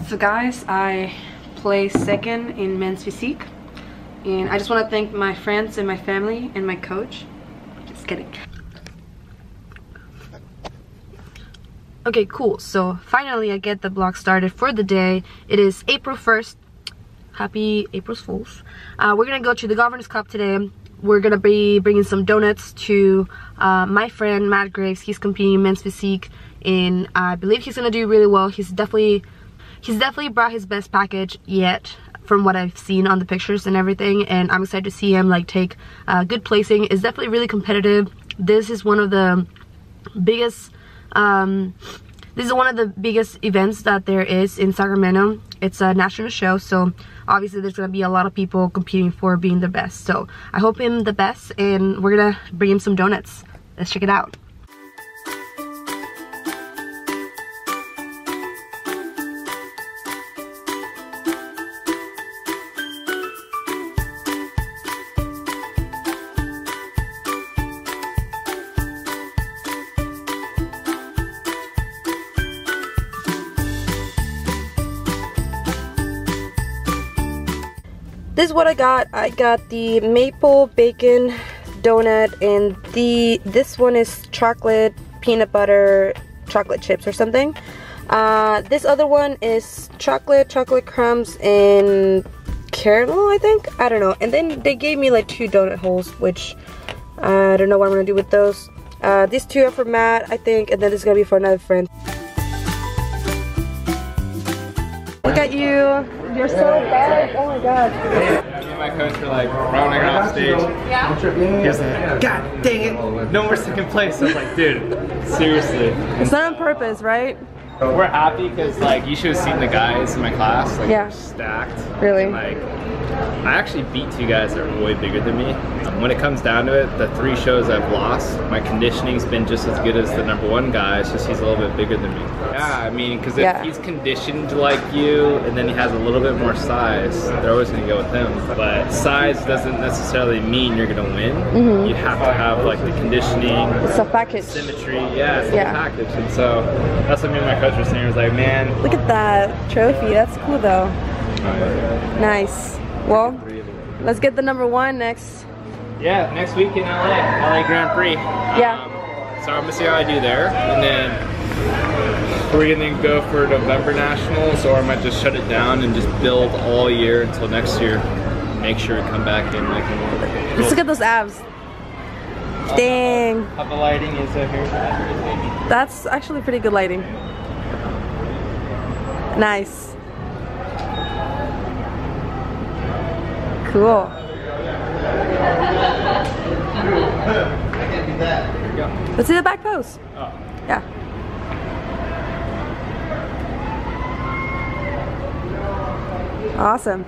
So guys, I placed second in men's physique, and I just want to thank my friends and my family and my coach. Just kidding. Okay, cool. So finally I get the vlog started for the day. It is April 1st. Happy April Fools. We're gonna go to the Governor's Cup today. We're gonna be bringing some donuts to my friend Matt Graves. He's competing in men's physique, and I believe he's gonna do really well. He's definitely brought his best package yet from what I've seen on the pictures and everything, and I'm excited to see him like take good placing. It's definitely really competitive. This is one of the biggest events that there is in Sacramento. It's a national show, so obviously there's gonna be a lot of people competing for being the best. So I hope him the best, and we're gonna bring him some donuts. Let's check it out. This is what I got. I got the maple bacon donut, and this one is chocolate peanut butter chocolate chips or something. This other one is chocolate crumbs and caramel, I think. I don't know. And then they gave me like 2 donut holes, which I don't know what I'm gonna do with those. These 2 are for Matt, I think, and then this is gonna be for another friend. Look at you. You're so bad. Oh my god. Me and my coach were like running off stage. Yeah. He was like, God dang it, no more second place. I was like, dude, seriously. It's not on purpose, right? We're happy because like you should have seen the guys in my class. Like, yeah. They're stacked. Really? And, like, I actually beat 2 guys that are way bigger than me. When it comes down to it, the 3 shows I've lost, my conditioning's been just as good as the #1 guy. It's just he's a little bit bigger than me. Yeah, I mean, because if he's conditioned like you and then he has a little bit more size, they're always going to go with him. But size doesn't necessarily mean you're going to win. You have to have like the conditioning. It's a package. Symmetry, yeah, it's a package. And so that's what me and my coach were saying. He was like, man. Look at that trophy. That's cool though. Nice. Well, let's get the #1 next. Yeah, next week in LA Grand Prix. Yeah. So I'm gonna see how I do there, and then we're gonna go for November Nationals, or I might just shut it down and just build all year until next year. Make sure we come back in like more. Let's look at those abs. Dang. How the lighting is here. That's actually pretty good lighting. Nice. Cool. Let's see the back pose. Oh. Yeah. Awesome.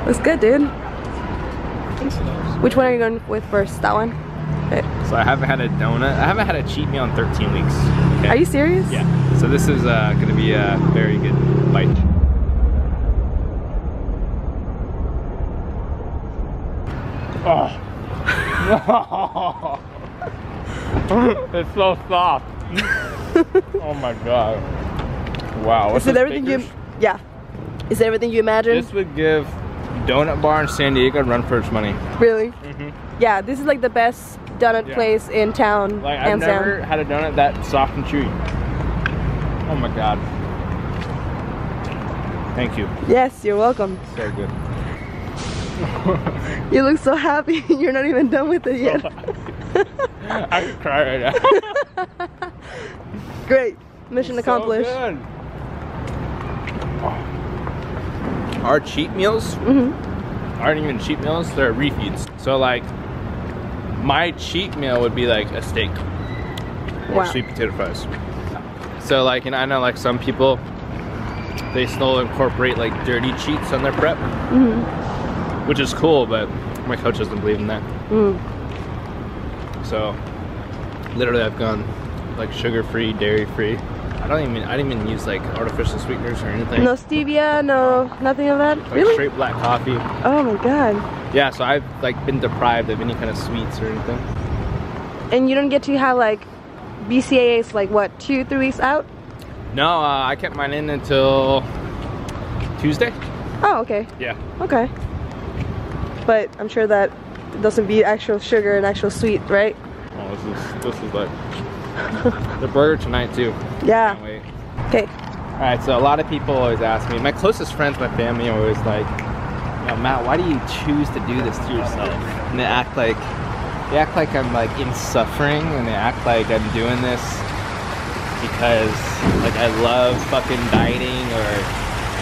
Looks good, dude. Which one are you going with first? That one? Okay. So I haven't had a donut. I haven't had a cheat meal in 13 weeks. Okay? Are you serious? Yeah. So this is going to be a very good bite. Oh. It's so soft. Oh my god. Wow. Is it everything you? Yeah. Is it everything you imagined? This would give Donut Bar in San Diego a run for its money. Really? Yeah. This is like the best donut place in town. Like I've never had a donut that soft and chewy. Oh my god. Thank you. Yes, you're welcome. So good. You look so happy. You're not even done with it yet. I could cry right now. Great. Mission accomplished. So good. Our cheat meals aren't even cheat meals, they're refeeds. So like my cheat meal would be like a steak or sweet potato fries. So like, and I know like some people, they still incorporate like dirty cheats on their prep, which is cool, but my coach doesn't believe in that. So literally I've gone like sugar-free, dairy-free. I didn't even use like artificial sweeteners or anything. No stevia, no nothing of that? Like really? Straight black coffee. Oh my god. Yeah, so I've like been deprived of any kind of sweets or anything. And you don't get to have like BCAA is like what, 2-3 weeks out? No, I kept mine in until Tuesday. Oh, okay. Yeah. Okay. But I'm sure that doesn't beat actual sugar and actual sweet, right? Oh, this is like the burger tonight too. Yeah. Can't wait. Okay. All right, so a lot of people always ask me, my closest friends, my family, are always like, you know, Matt, why do you choose to do this to yourself? And they act like I'm like in suffering, and they act like I'm doing this because like I love fucking dieting or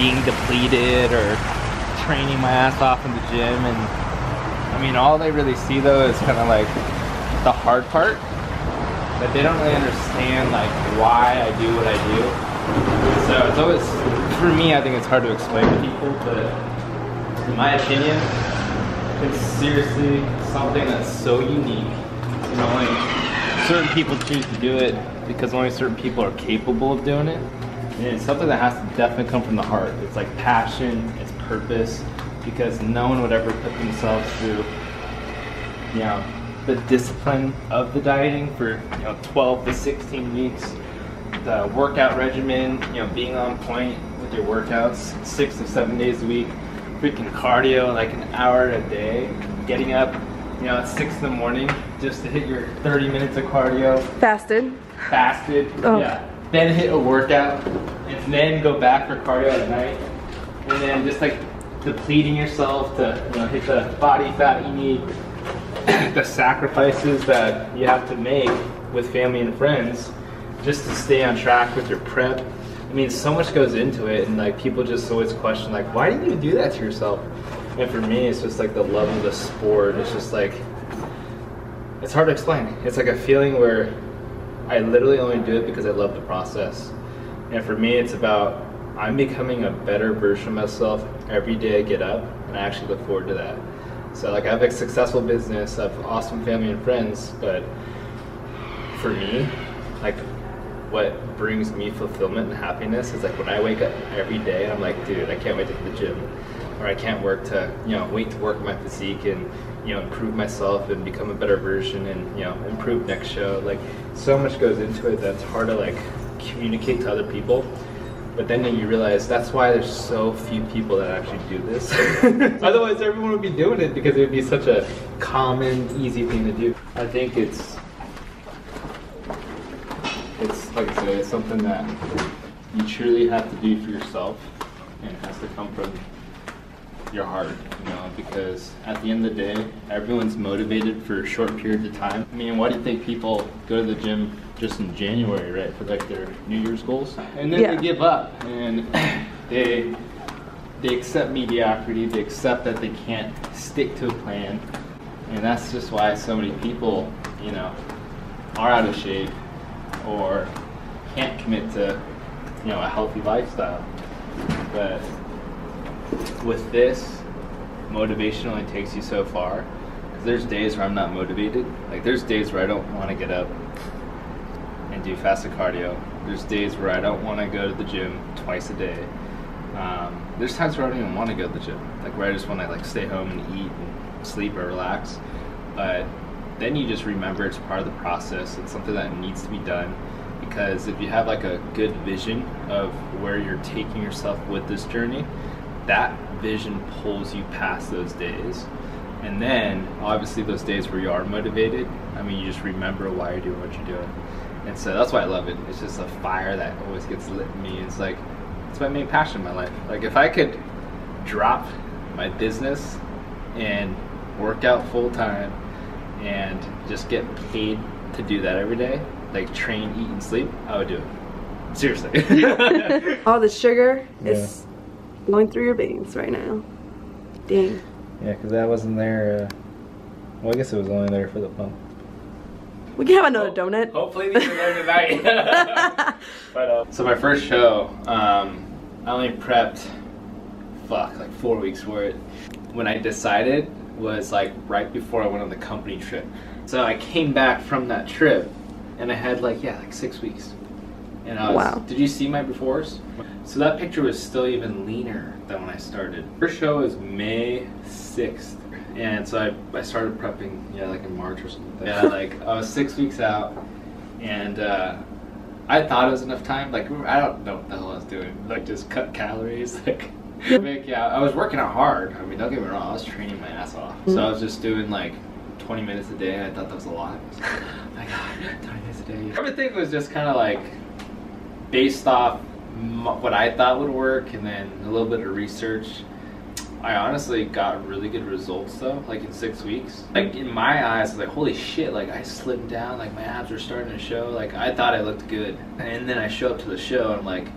being depleted or training my ass off in the gym. And I mean, all they really see though is kind of like the hard part, but they don't really understand like why I do what I do. So it's always, for me, I think it's hard to explain to people, but in my opinion, it's seriously something that's so unique. You know, only certain people choose to do it because only certain people are capable of doing it. And it's something that has to definitely come from the heart. It's like passion, it's purpose, because no one would ever put themselves through, you know, the discipline of the dieting for, you know, 12 to 16 weeks. The workout regimen, you know, being on point with your workouts 6 to 7 days a week, freaking cardio like an hour a day, getting up, you know, at 6 in the morning just to hit your 30 minutes of cardio. Fasted, oh. Yeah. Then hit a workout, and then go back for cardio at night, and then just like depleting yourself to, you know, hit the body fat you need, the sacrifices that you have to make with family and friends just to stay on track with your prep. I mean, so much goes into it, and like people just always question like, why do you do that to yourself? And for me, it's just like the love of the sport. It's just like, it's hard to explain. It's like a feeling where I literally only do it because I love the process. And for me, it's about, I'm becoming a better version of myself every day I get up, and I actually look forward to that. So like I have a successful business, I have awesome family and friends, but for me, like what brings me fulfillment and happiness is like when I wake up every day and I'm like, dude, I can't wait to hit the gym, or I can't wait to work my physique and, you know, improve myself and become a better version and, you know, improve next show. Like so much goes into it that's hard to like communicate to other people. But then you realize that's why there's so few people that actually do this. Otherwise everyone would be doing it because it would be such a common, easy thing to do. I think it's like I say, it's something that you truly have to do for yourself, and it has to come from your heart, you know, because at the end of the day, everyone's motivated for short periods of time. I mean, why do you think people go to the gym just in January, right, for like their New Year's goals? And then they give up, and they accept mediocrity, they accept that they can't stick to a plan, and that's just why so many people, you know, are out of shape or can't commit to, you know, a healthy lifestyle. But with this, motivation only takes you so far. Because there's days where I'm not motivated. Like there's days where I don't want to get up and do fasted cardio. There's days where I don't want to go to the gym twice a day. There's times where I don't even want to go to the gym. Like where I just want to like stay home and eat and sleep or relax. But then you just remember it's part of the process. It's something that needs to be done. Because if you have like a good vision of where you're taking yourself with this journey, that vision pulls you past those days. And then obviously those days where you are motivated, I mean, you just remember why you're doing what you're doing. And so that's why I love it. It's just a fire that always gets lit in me. It's like, it's my main passion in my life. Like if I could drop my business and work out full time and just get paid to do that every day, like train, eat, and sleep, I would do it. Seriously. All the sugar is going through your veins right now. Dang. Yeah, because that wasn't there. Well, I guess it was only there for the pump. We can have another donut. Hopefully these are there tonight. But, so my first show, I only prepped, like 4 weeks for it. When I decided was like right before I went on the company trip. So I came back from that trip and I had like 6 weeks. And I was, wow. Did you see my befores? So that picture was still even leaner than when I started. First show was May 6th. And so I started prepping, like in March or something. Yeah, like I was 6 weeks out. and I thought it was enough time. Like, I don't know what the hell I was doing. Like, just cut calories. Like, yeah, I was working out hard. I mean, don't get me wrong, I was training my ass off. So I was just doing like 20 minutes a day, and I thought that was a lot. Oh my god, 20 minutes a day. Everything was just kind of like based off what I thought would work, and then a little bit of research. I honestly got really good results though, like in 6 weeks. Like in my eyes, I was like, holy shit, like I slimmed down, like my abs were starting to show, like I thought I looked good. And then I show up to the show and I'm like,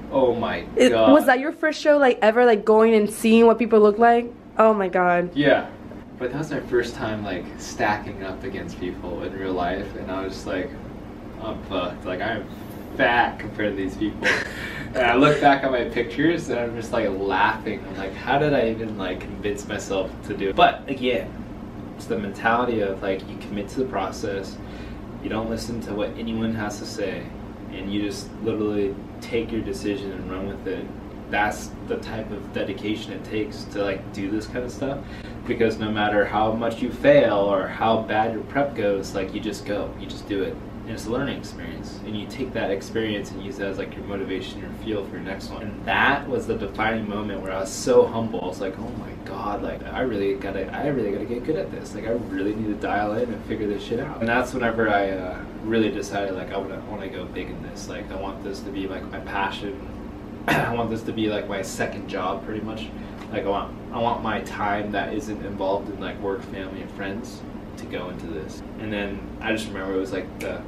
oh my god. Was that your first show, like ever, like going and seeing what people look like? Oh my god. Yeah. But that was my first time like stacking up against people in real life, and I was just like, I'm fucked. Like I'm fat compared to these people. And I look back at my pictures and I'm just like laughing. I'm like, how did I even like convince myself to do it? But again, it's the mentality of like you commit to the process, you don't listen to what anyone has to say, and you just literally take your decision and run with it. That's the type of dedication it takes to like do this kind of stuff, because no matter how much you fail or how bad your prep goes, like you just go, you just do it. And it's a learning experience, and you take that experience and use that as like your motivation or fuel for your next one. And that was the defining moment where I was so humble. I was like, oh my god, like I really gotta get good at this. Like I really need to dial in and figure this shit out. And that's whenever I really decided like I want to go big in this. Like I want this to be like my passion. I want this to be like my second job pretty much. Like I want my time that isn't involved in like work, family, and friends to go into this. And then I just remember it was like the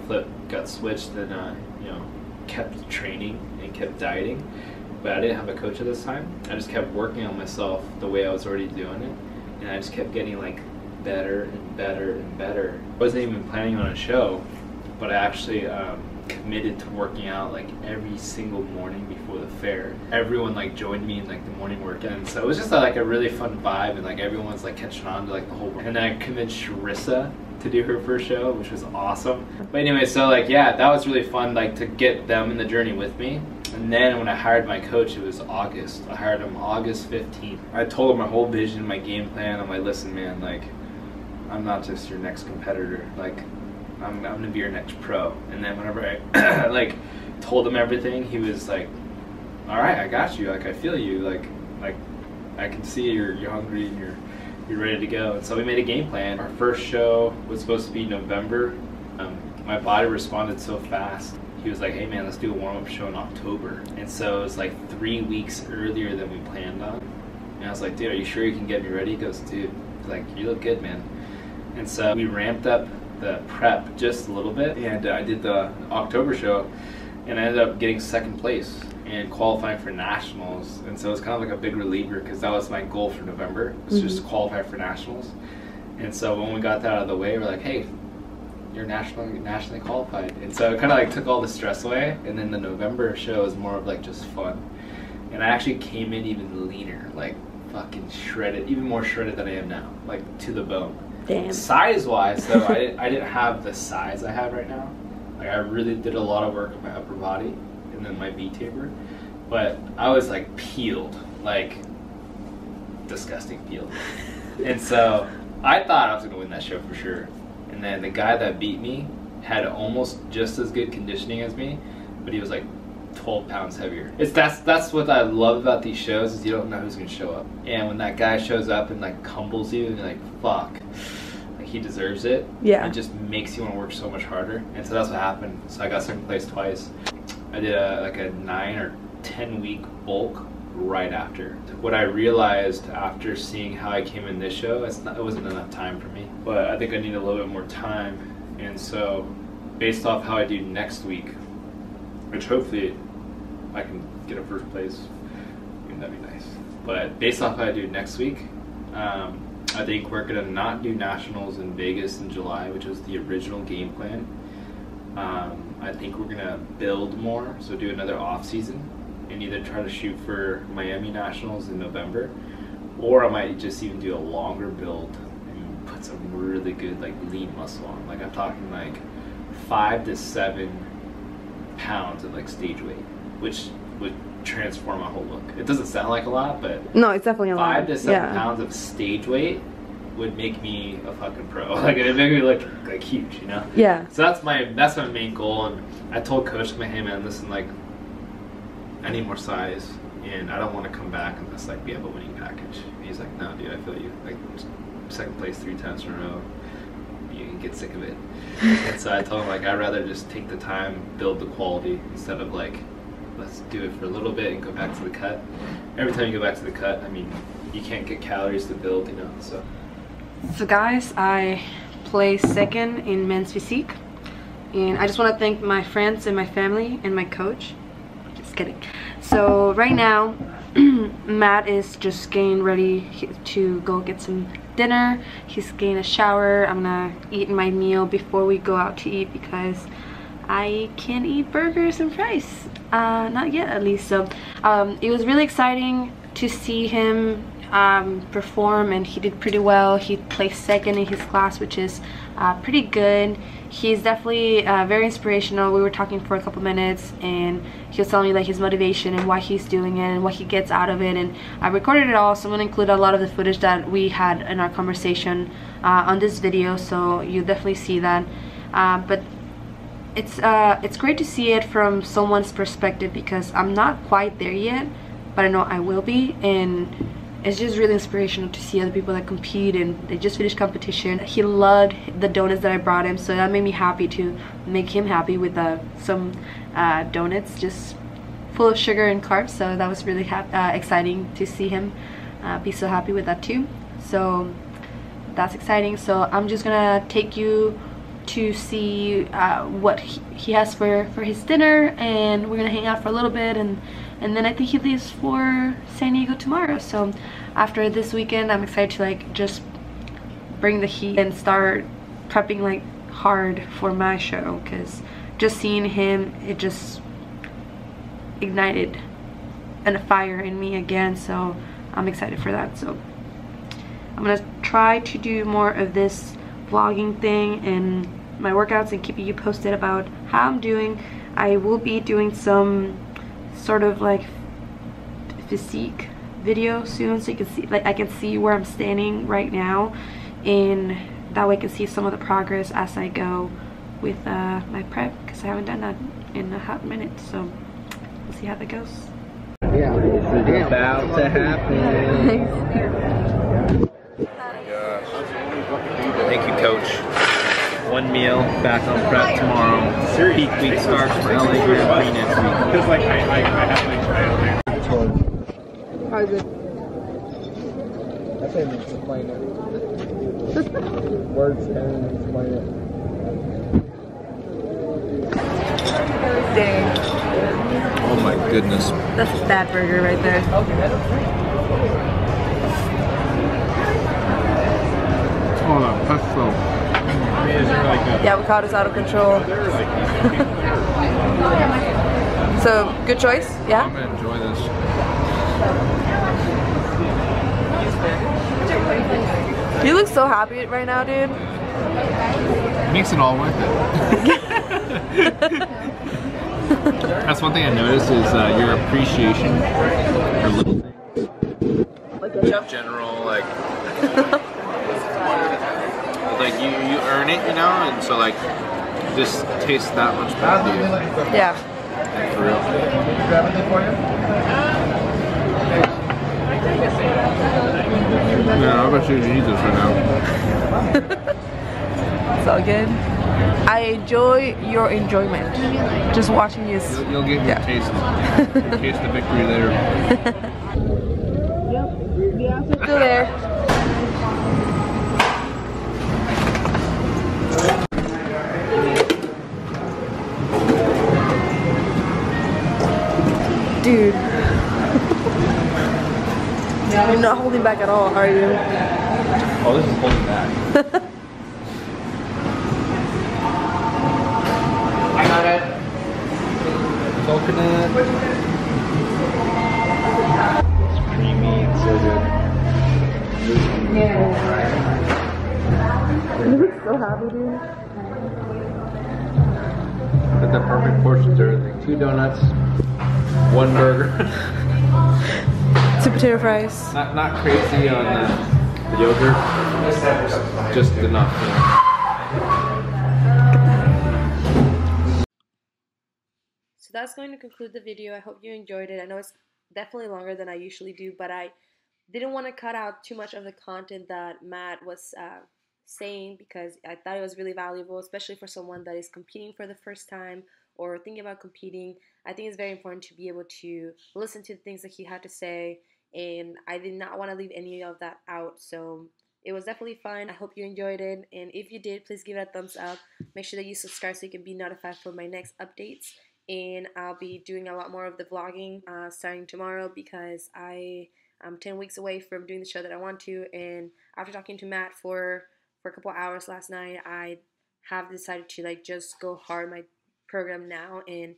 flip got switched, and you know, kept training and kept dieting, but I didn't have a coach at this time. I just kept working on myself the way I was already doing it, and I just kept getting like better and better and better. I wasn't even planning on a show, but I actually committed to working out like every single morning before the fair. Everyone like joined me in like the morning workout, and so it was just like a really fun vibe, and like everyone's like catching on to like the whole. And then I convinced Sharissa to do her first show, which was awesome. But anyway, so like yeah, that was really fun, like to get them in the journey with me. And then when I hired my coach, it was August. I hired him August 15th. I told him my whole vision, my game plan. I'm like, listen man, like I'm not just your next competitor, like I'm gonna be your next pro. And then whenever I like told him everything, he was like, all right, I got you, like I feel you, like I can see you're hungry and you're ready to go. And so we made a game plan. Our first show was supposed to be November. My body responded so fast. He was like, hey man, let's do a warm-up show in October. And so it was like 3 weeks earlier than we planned on. And I was like, dude, are you sure you can get me ready? He goes, dude, like you look good, man. And so we ramped up the prep just a little bit, and I did the October show, and I ended up getting second place and qualifying for nationals. And so it's kind of like a big reliever, because that was my goal for November, was just to qualify for nationals. And so when we got that out of the way, we're like, hey, you're nationally qualified. And so it kind of like took all the stress away. And then the November show is more of like just fun. And I actually came in even leaner, like fucking shredded, even more shredded than I am now, like to the bone. Damn. Size-wise, though, I didn't have the size I have right now. Like I really did a lot of work on my upper body and then my V taper, but I was like peeled, like disgusting peeled. And so I thought I was gonna win that show for sure. And then the guy that beat me had almost just as good conditioning as me, but he was like 12 pounds heavier. That's what I love about these shows, is you don't know who's gonna show up. And when that guy shows up and like humbles you and you're like, fuck, like he deserves it. Yeah. It just makes you want to work so much harder. And so that's what happened. So I got second place twice. I did like a 9 or 10 week bulk right after. What I realized after seeing how I came in this show, it wasn't enough time for me. But I think I need a little bit more time. And so based off how I do next week, which hopefully I can get a first place, and that'd be nice. But based off how I do next week, I think we're gonna not do nationals in Vegas in July, which was the original game plan. I think we're gonna build more, so do another off season, and either try to shoot for Miami Nationals in November, or I might just even do a longer build and put some really good like lean muscle on. Like I'm talking like 5 to 7 pounds of like stage weight, which would transform my whole look. It doesn't sound like a lot, but no, it's definitely a lot. 5 to 7 pounds of stage weight would make me a fucking pro. Like it made me look like huge, you know? Yeah. So that's my main goal. And I told coach, like, hey man, listen, like I need more size and I don't want to come back and just like we have a winning package. And he's like, no dude, I feel you. Like second place 3 times in a row, you can get sick of it. And so I told him like I'd rather just take the time, build the quality instead of like let's do it for a little bit and go back to the cut. Every time you go back to the cut, I mean, you can't get calories to build, you know, so. So guys, I placed second in men's physique. And I just want to thank my friends and my family and my coach. Just kidding. So right now, Matt is just getting ready to go get some dinner. He's getting a shower. I'm gonna eat my meal before we go out to eat because I can't eat burgers and fries. Not yet, at least. So it was really exciting to see him perform, and he did pretty well. He placed second in his class, which is pretty good. He's definitely very inspirational. We were talking for a couple minutes and he was telling me like his motivation and why he's doing it and what he gets out of it, and I recorded it all, so I'm gonna include a lot of the footage that we had in our conversation on this video, so you definitely see that. But it's great to see it from someone's perspective because I'm not quite there yet, but I know I will be, and it's just really inspirational to see other people that compete and they just finished competition. He loved the donuts that I brought him, so that made me happy to make him happy with some donuts just full of sugar and carbs, so that was really exciting to see him be so happy with that too. So that's exciting. So I'm just gonna take you to see what he has for his dinner, and we're gonna hang out for a little bit, and then I think he leaves for San Diego tomorrow. So after this weekend, I'm excited to like just bring the heat and start prepping like hard for my show, because just seeing him, it just ignited a fire in me again, so I'm excited for that. So I'm gonna try to do more of this vlogging thing and my workouts and keeping you posted about how I'm doing. I will be doing some sort of like physique video soon, so you can see, like I can see where I'm standing right now, and that way I can see some of the progress as I go with my prep, because I haven't done that in a hot minute, so we'll see how that goes. Yeah, it's about to happen. Thank you, coach. One meal, back on prep tomorrow. Peak week starts for LA Grand Prix next week. Because like I have like How is it? I can't even explain it. Words can't even explain it. Dang. oh my goodness. That's a fat burger right there. Oh, that pesto. The avocado's out of control. So, good choice, yeah? I'm gonna enjoy this. You look so happy right now, dude. It makes it all worth it. That's one thing I noticed is your appreciation for little things. Like ketchup? In general, like you earn it, you know, and so like this tastes that much better to you. Yeah. Like, for real. Yeah, I bet you need this right now. It's all good. I enjoy your enjoyment. Just watching you. You'll get your taste. Taste the victory later. Yep. Yeah, still there. Dude. You're not holding back at all, are you? Oh, this is holding back. I got it. Coconut. It's creamy and so good. Yeah. You look so happy, dude. But the perfect portions are everything. 2 donuts, 1 burger. 2 potato fries. Not crazy on The yogurt, just enough. So that's going to conclude the video. I hope you enjoyed it. I know it's definitely longer than I usually do, but I didn't want to cut out too much of the content that Matt was saying, because I thought it was really valuable, especially for someone that is competing for the first time or thinking about competing. I think it's very important to be able to listen to the things that he had to say, and I did not want to leave any of that out. So it was definitely fun. I hope you enjoyed it, and if you did, please give it a thumbs up. Make sure that you subscribe so you can be notified for my next updates. And I'll be doing a lot more of the vlogging starting tomorrow, because I'm 10 weeks away from doing the show that I want to. And after talking to Matt for a couple hours last night, I have decided to just go hard my program now and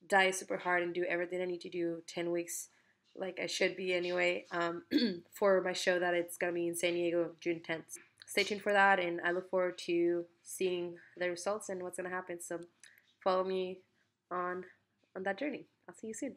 diet super hard and do everything I need to do 10 weeks like I should be anyway, for my show that it's going to be in San Diego June 10th. Stay tuned for that, and I look forward to seeing the results and what's going to happen. So follow me on that journey. I'll see you soon.